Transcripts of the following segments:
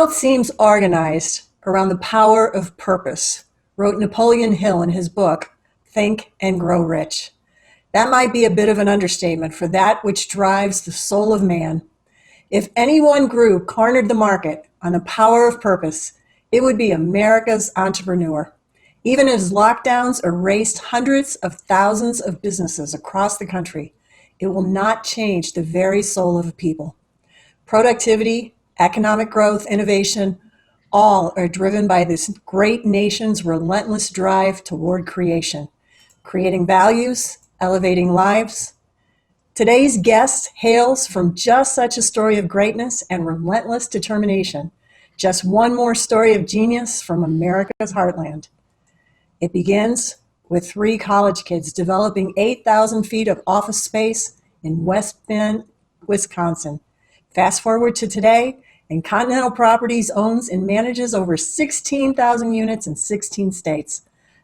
wealth seems organized around the power of purpose, wrote Napoleon Hill in his book, Think and Grow Rich. That might be a bit of an understatement for that which drives the soul of man. If any one group cornered the market on the power of purpose, it would be America's entrepreneur. Even as lockdowns erased hundreds of thousands of businesses across the country, it will not change the very soul of a people. Productivity, economic growth, innovation, all are driven by this great nation's relentless drive toward creation, creating values, elevating lives. Today's guest hails from just such a story of greatness and relentless determination. Just one more story of genius from America's heartland. It begins with 3 college kids developing 8,000 feet of office space in West Bend, Wisconsin. Fast forward to today, and Continental Properties owns and manages over 16,000 units in 16 states.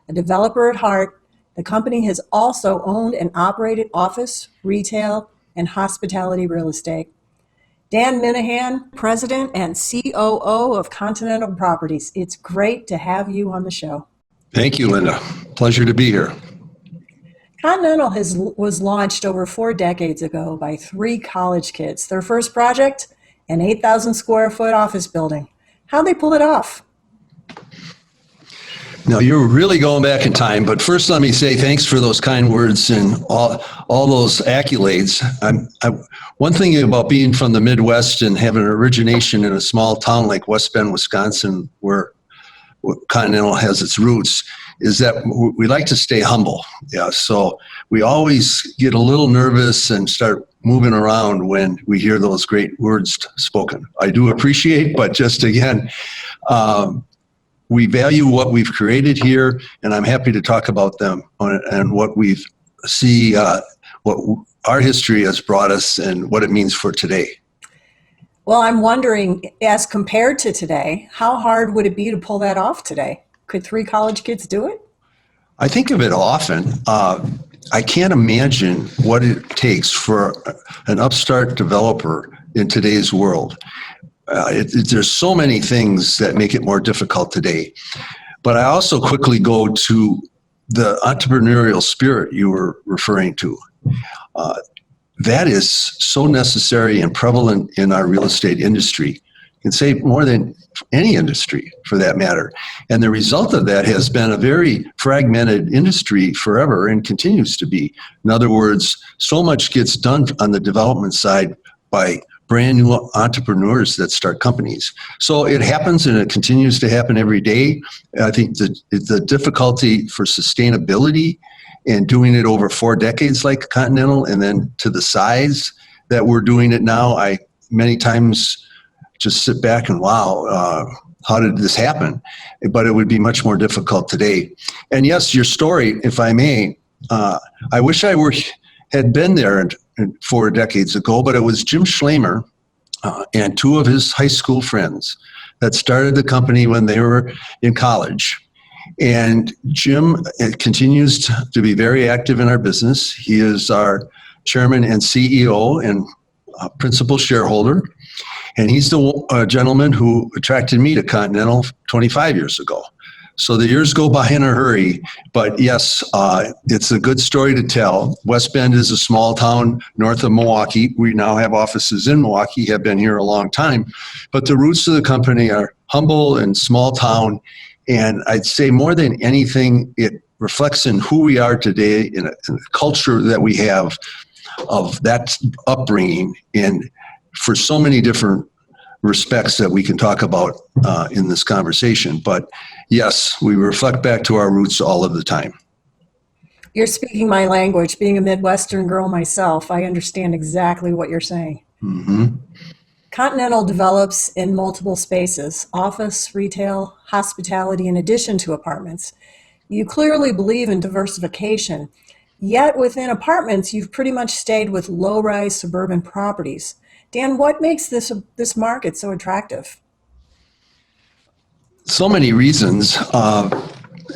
A developer at heart, the company has also owned and operated office, retail, and hospitality real estate. Dan Minahan, President and COO of Continental Properties. It's great to have you on the show. Thank you, Linda. Pleasure to be here. Continental was launched over 4 decades ago by 3 college kids. Their first project, an 8,000 square foot office building. How'd they pull it off? Now, you're really going back in time, but first let me say thanks for those kind words and all those accolades. One thing about being from the Midwest and having an origination in a small town like West Bend, Wisconsin, where Continental has its roots, is that we like to stay humble. Yeah, so we always get a little nervous and start moving around when we hear those great words spoken. I do appreciate, but just again, we value what we've created here, and I'm happy to talk about them and what we see, what our history has brought us and what it means for today. Well, I'm wondering, as compared to today, how hard would it be to pull that off today? Could 3 college kids do it? I think of it often. I can't imagine what it takes for an upstart developer in today's world. There's so many things that make it more difficult today. But I also quickly go to the entrepreneurial spirit you were referring to. That is so necessary and prevalent in our real estate industry. You can say more than any industry for that matter. And the result of that has been a very fragmented industry forever and continues to be. In other words, so much gets done on the development side by brand new entrepreneurs that start companies. So it happens and it continues to happen every day. I think the difficulty for sustainability and doing it over 4 decades like Continental, and then to the size that we're doing it now, I many times just sit back and wow, how did this happen? But it would be much more difficult today. And yes, your story, if I may, I wish I had been there 4 decades ago, but it was Jim Schloemer and 2 of his high school friends that started the company when they were in college. And Jim continues to be very active in our business. He is our chairman and CEO and principal shareholder. And he's the gentleman who attracted me to Continental 25 years ago. So the years go by in a hurry, but yes, it's a good story to tell. West Bend is a small town north of Milwaukee. We now have offices in Milwaukee, have been here a long time, but the roots of the company are humble and small town. And I'd say more than anything, it reflects in who we are today, in a culture that we have of that upbringing, and for so many different respects that we can talk about in this conversation. But yes, we reflect back to our roots all of the time. You're speaking my language. Being a Midwestern girl myself, I understand exactly what you're saying. Mm-hmm. Continental develops in multiple spaces, office, retail, hospitality, in addition to apartments. You clearly believe in diversification, yet within apartments, you've pretty much stayed with low-rise suburban properties. Dan, what makes this market so attractive? So many reasons.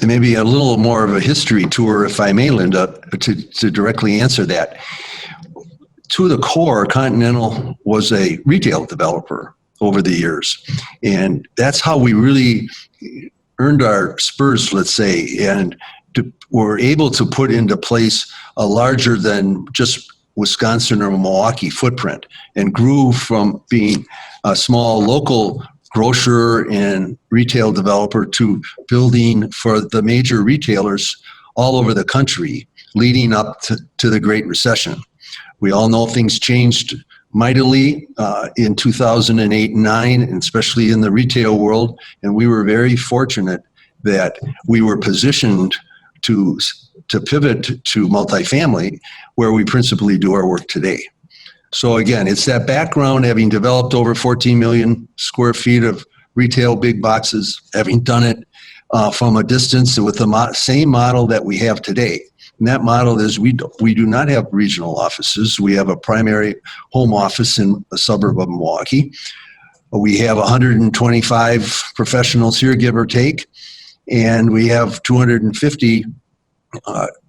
Maybe a little more of a history tour, if I may, Linda, to directly answer that. To the core, Continental was a retail developer. over the years. And that's how we really earned our spurs, let's say, and were able to put into place a larger than just Wisconsin or Milwaukee footprint, and grew from being a small local grocer and retail developer to building for the major retailers all over the country leading up to the Great Recession. We all know things changed mightily in 2008 and 9, and especially in the retail world. And we were very fortunate that we were positioned to pivot to multifamily, where we principally do our work today. So again, it's that background, having developed over 14 million square feet of retail big boxes, having done it from a distance with the same model that we have today. And that model is we do not have regional offices. We have a primary home office in a suburb of Milwaukee. We have 125 professionals here, give or take, and we have 250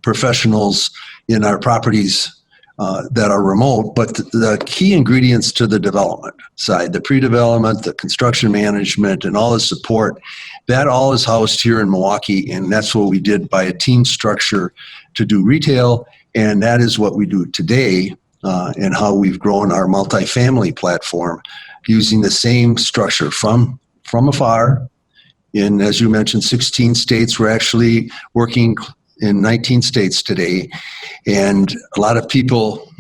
professionals in our properties that are remote. But the key ingredients to the development side, the pre-development, the construction management, and all the support, that all is housed here in Milwaukee, and that's what we did by a team structure to do retail, and that is what we do today, and how we've grown our multifamily platform using the same structure from afar. In, as you mentioned, 16 states. We're actually working in 19 states today, and a lot of people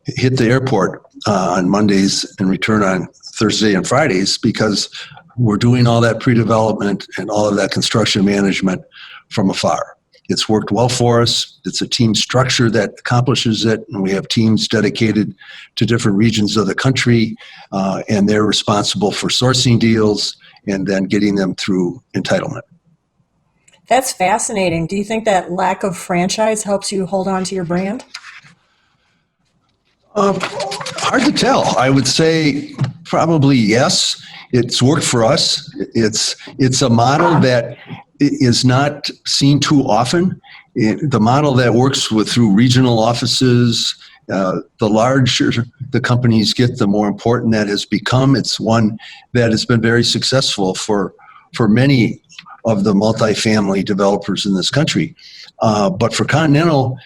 hit the airport on Mondays and return on Thursday and Fridays because we're doing all that pre-development and all of that construction management from afar. It's worked well for us. It's a team structure that accomplishes it, and we have teams dedicated to different regions of the country, and they're responsible for sourcing deals and then getting them through entitlement. That's fascinating. Do you think that lack of franchise helps you hold on to your brand? Hard to tell. I would say probably yes. It's worked for us. It's a model that is not seen too often. The model that works through regional offices, the larger the companies get, the more important that has become. It's one that has been very successful for many of the multifamily developers in this country. But for Continental,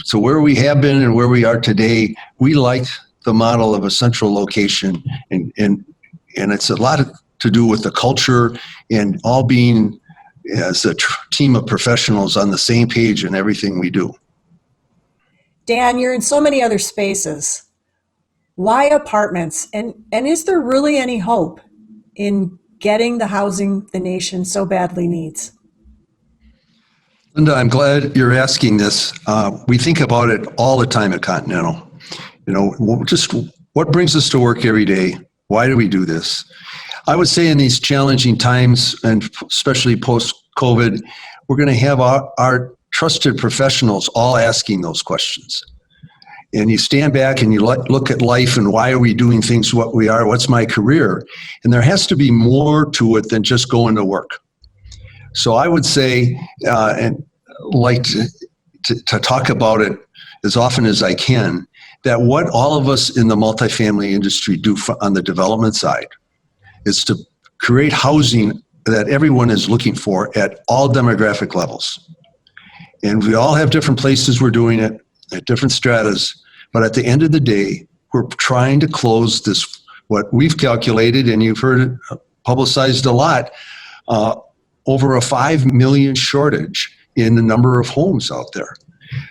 so where we have been and where we are today, we like the model of a central location, and it's a lot to do with the culture and all being as a team of professionals on the same page in everything we do. Dan, you're in so many other spaces. Why apartments? And is there really any hope in getting the housing the nation so badly needs? Linda, I'm glad you're asking this. We think about it all the time at Continental. You know, just what brings us to work every day? Why do we do this? I would say in these challenging times, and especially post-COVID, we're going to have our trusted professionals all asking those questions. And you stand back and you look at life and why are we doing things what we are? What's my career? And there has to be more to it than just going to work. So I would say, and like to talk about it as often as I can, that what all of us in the multifamily industry do on the development side is to create housing that everyone is looking for at all demographic levels. And we all have different places we're doing it at different stratas, but at the end of the day, we're trying to close this, what we've calculated, and you've heard it publicized a lot, over a 5 million shortage in the number of homes out there.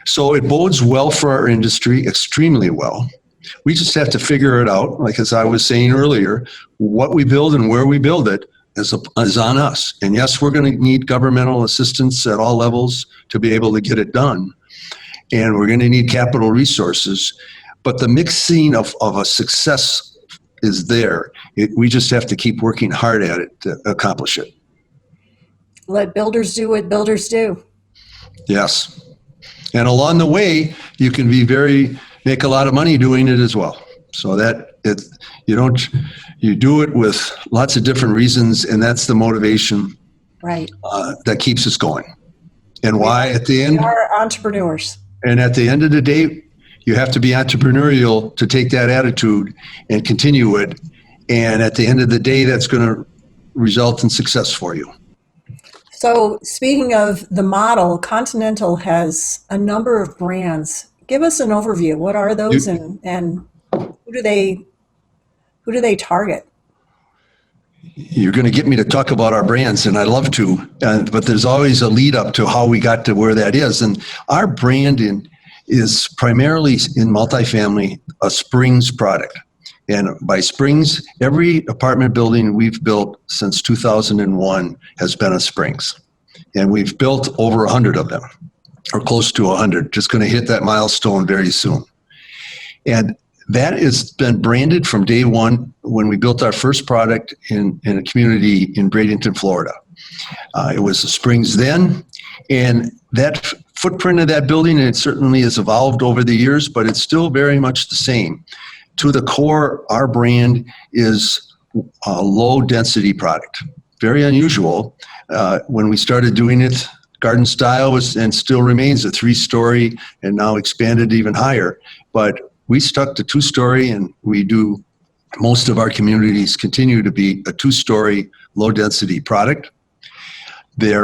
So it bodes well for our industry, extremely well. We just have to figure it out. Like as I was saying earlier, what we build and where we build it is on us. And yes, we're going to need governmental assistance at all levels to be able to get it done. And we're going to need capital resources. But the mixing of a success is there. We just have to keep working hard at it to accomplish it. Let builders do what builders do. Yes. And along the way, you can make a lot of money doing it as well. So that you do it with lots of different reasons, and that's the motivation, right, that keeps us going. And why at the end? We are entrepreneurs. And at the end of the day, you have to be entrepreneurial to take that attitude and continue it And at the end of the day, that's going to result in success for you. So speaking of the model, Continental has a number of brands. Give us an overview. What are those, and who do they target? You're going to get me to talk about our brands, and I love to, but there's always a lead up to how we got to where that is. And our branding is primarily in multifamily, a Springs product. And by Springs, every apartment building we've built since 2001 has been a Springs. And we've built over 100 of them, or close to 100, just going to hit that milestone very soon. And that has been branded from day one when we built our first product in a community in Bradenton, Florida. It was the Springs then, and that footprint of that building, it certainly has evolved over the years, but it's still very much the same. To the core, our brand is a low-density product. Very unusual. When we started doing it, garden style was and still remains a 3-story and now expanded even higher. But we stuck to 2-story, and we do most of our communities continue to be a 2-story, low-density product. They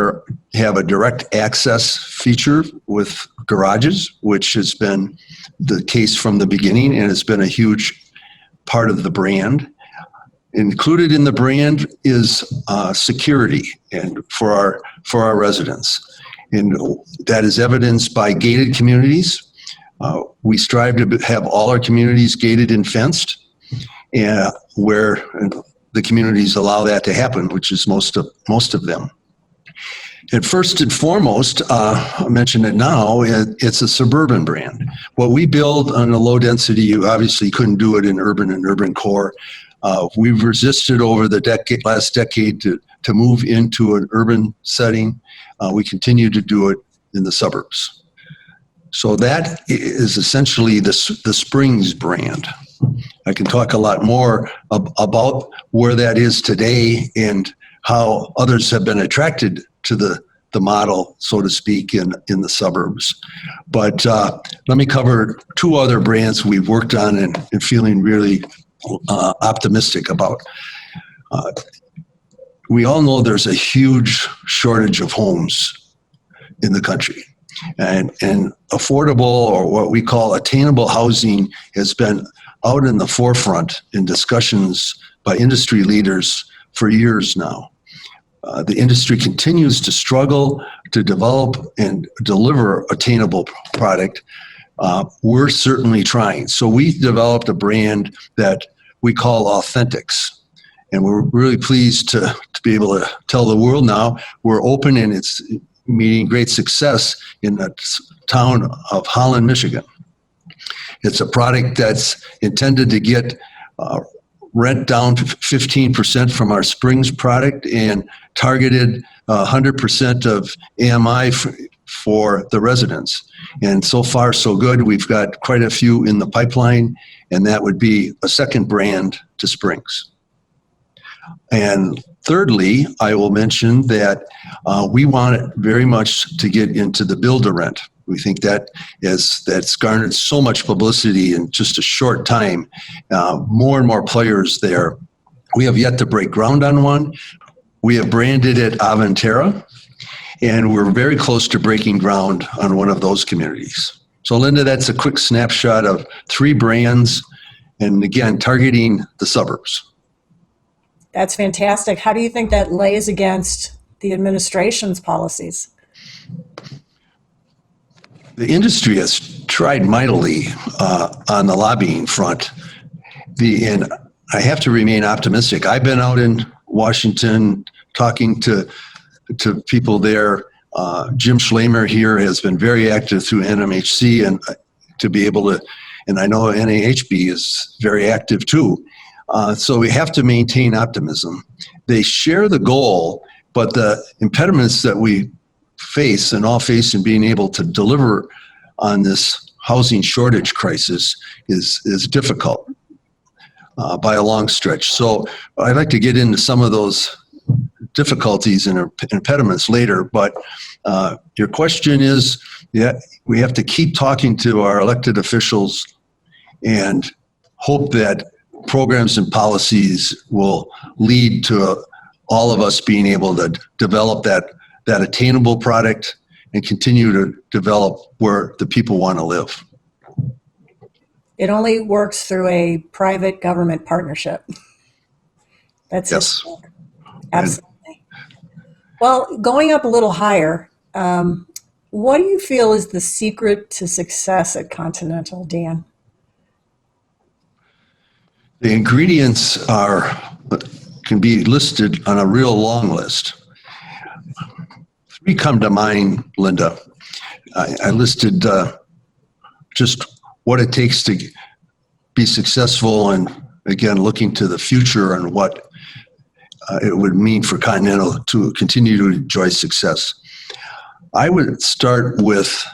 have a direct access feature with garages, which has been the case from the beginning and has been a huge part of the brand. Included in the brand is security and for our residents, and that is evidenced by gated communities. We strive to have all our communities gated and fenced, and where the communities allow that to happen, which is most of them. And first and foremost, I mention it now, it's a suburban brand. What we build on a low density, you obviously couldn't do it in urban and urban core. We've resisted over the last decade to move into an urban setting. We continue to do it in the suburbs. So that is essentially the Springs brand. I can talk a lot more about where that is today and how others have been attracted to the model, so to speak, in the suburbs. But let me cover 2 other brands we've worked on and feeling really optimistic about. We all know there's a huge shortage of homes in the country. And affordable, or what we call attainable housing, has been out in the forefront in discussions by industry leaders for years now. The industry continues to struggle to develop and deliver attainable product. We're certainly trying. So we developed a brand that we call Authentics. And we're really pleased to be able to tell the world now we're open, and it's meeting great success in the town of Holland, Michigan. It's a product that's intended to get rent down to 15% from our Springs product and targeted 100% of AMI for the residents. And so far, so good. We've got quite a few in the pipeline, and that would be a second brand to Springs. And thirdly, I will mention that we want very much to get into the build-to-rent. We think that's garnered so much publicity in just a short time. More and more players there. We have yet to break ground on one. We have branded it Aventera, and we're very close to breaking ground on one of those communities. So Linda, that's a quick snapshot of 3 brands, and again, targeting the suburbs. That's fantastic. How do you think that lays against the administration's policies? The industry has tried mightily on the lobbying front. And I have to remain optimistic. I've been out in Washington talking to people there. Jim Schloemer here has been very active through NMHC, and to be able to, and I know NAHB is very active too. So we have to maintain optimism. They share the goal, but the impediments that we face and all face in being able to deliver on this housing shortage crisis is difficult by a long stretch. So I'd like to get into some of those difficulties and impediments later, but your question is, yeah, we have to keep talking to our elected officials and hope that programs and policies will lead to all of us being able to develop that attainable product and continue to develop where the people want to live. It only works through a private government partnership. That's Yes. it. Absolutely. Well, going up a little higher, what do you feel is the secret to success at Continental, Dan? The ingredients can be listed on a real long list. 3 come to mind, Linda. I listed just what it takes to be successful, and again, looking to the future and what it would mean for Continental to continue to enjoy success. I would start with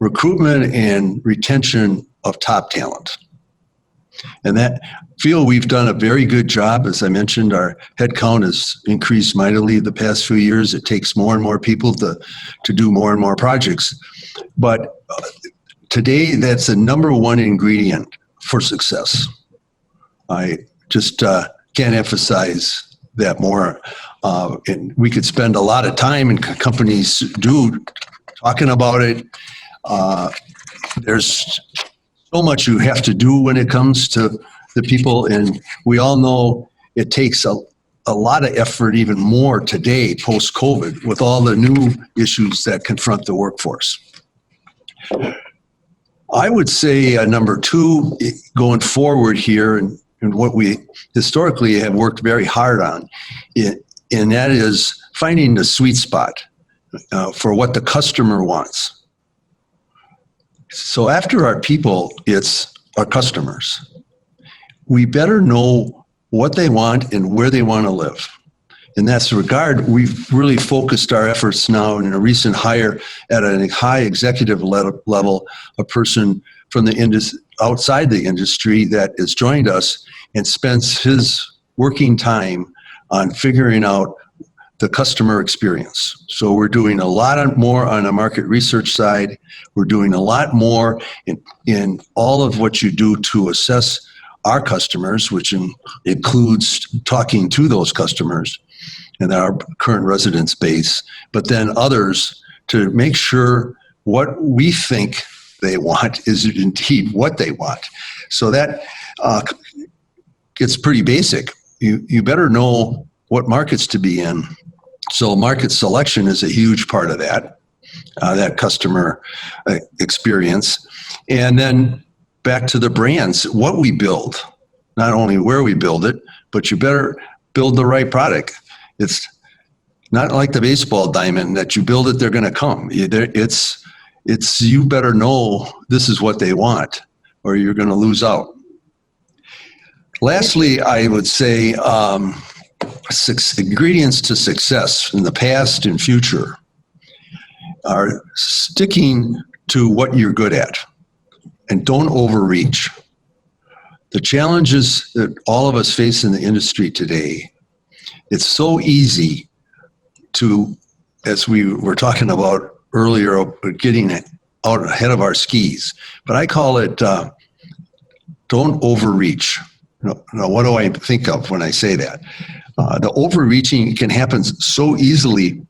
recruitment and retention of top talent. And that feel we've done a very good job. As I mentioned, our headcount has increased mightily the past few years. It takes more and more people to do more and more projects. But today, that's the number one ingredient for success. I just can't emphasize that more. And we could spend a lot of time, and companies do, talking about it. There's so much you have to do when it comes to the people, and we all know it takes a lot of effort, even more today, post-COVID, with all the new issues that confront the workforce. I would say number 2, going forward here, and what we historically have worked very hard on, and that is finding the sweet spot for what the customer wants. So after our people, it's our customers. We better know what they want and where they want to live. In that regard, we've really focused our efforts now in a recent hire at a high executive level, a person from the outside the industry that has joined us and spends his working time on figuring out the customer experience. So we're doing a lot more on the market research side. We're doing a lot more in all of what you do to assess our customers, which includes talking to those customers and our current residence base, but then others, to make sure what we think they want is indeed what they want. So that gets pretty basic. You better know what markets to be in. So market selection is a huge part of that customer experience. And then back to the brands, what we build, not only where we build it, but you better build the right product. It's not like the baseball diamond that you build it, they're going to come. It's you better know this is what they want, or you're going to lose out. Lastly, I would say ingredients to success in the past and future are sticking to what you're good at and don't overreach. The challenges that all of us face in the industry today, it's so easy to, as we were talking about earlier, getting out ahead of our skis. But I call it don't overreach. Now, what do I think of when I say that? The overreaching can happen so easily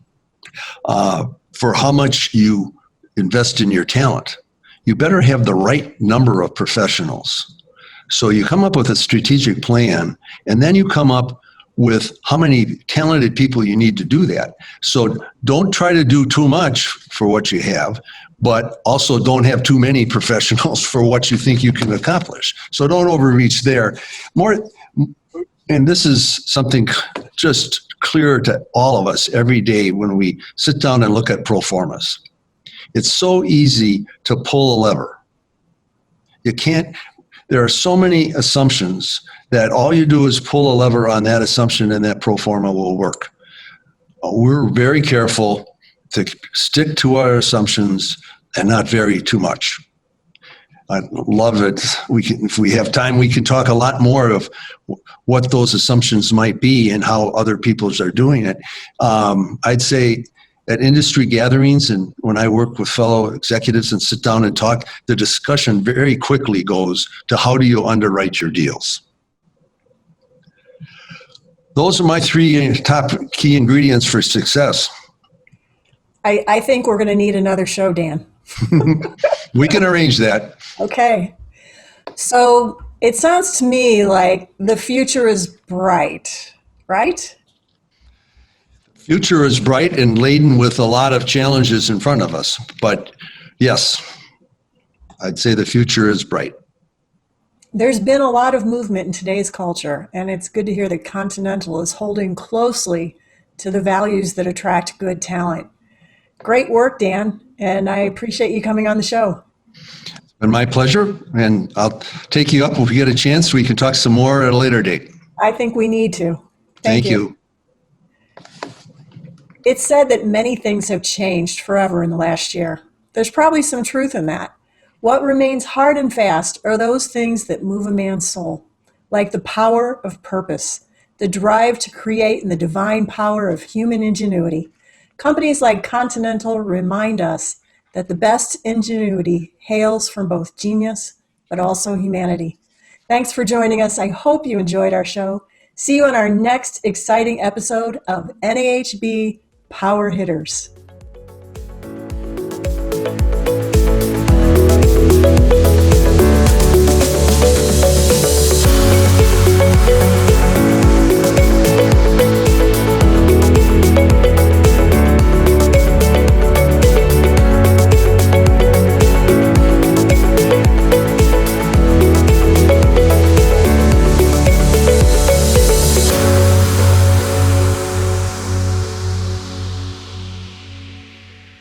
for how much you invest in your talent. You better have the right number of professionals. So you come up with a strategic plan, and then you come up with how many talented people you need to do that. So don't try to do too much for what you have, but also don't have too many professionals for what you think you can accomplish. So don't overreach there. And this is something just clear to all of us every day when we sit down and look at pro formas. It's so easy to pull a lever. There are so many assumptions that all you do is pull a lever on that assumption and that pro forma will work. We're very careful to stick to our assumptions and not vary too much. I love it. If we have time, we can talk a lot more of what those assumptions might be and how other people are doing it. I'd say at industry gatherings and when I work with fellow executives and sit down and talk, the discussion very quickly goes to how do you underwrite your deals? Those are my three top key ingredients for success. I think we're going to need another show, Dan. We can arrange that. Okay. So it sounds to me like the future is bright, right? Future is bright and laden with a lot of challenges in front of us. But yes, I'd say the future is bright. There's been a lot of movement in today's culture, and it's good to hear that Continental is holding closely to the values that attract good talent. Great work, Dan, and I appreciate you coming on the show. It's been my pleasure, and I'll take you up if we get a chance. We can talk some more at a later date. I think we need to. Thank you. It's said that many things have changed forever in the last year. There's probably some truth in that. What remains hard and fast are those things that move a man's soul, like the power of purpose, the drive to create, and the divine power of human ingenuity. Companies like Continental remind us that the best ingenuity hails from both genius but also humanity. Thanks for joining us. I hope you enjoyed our show. See you on our next exciting episode of NAHB Power Hitters.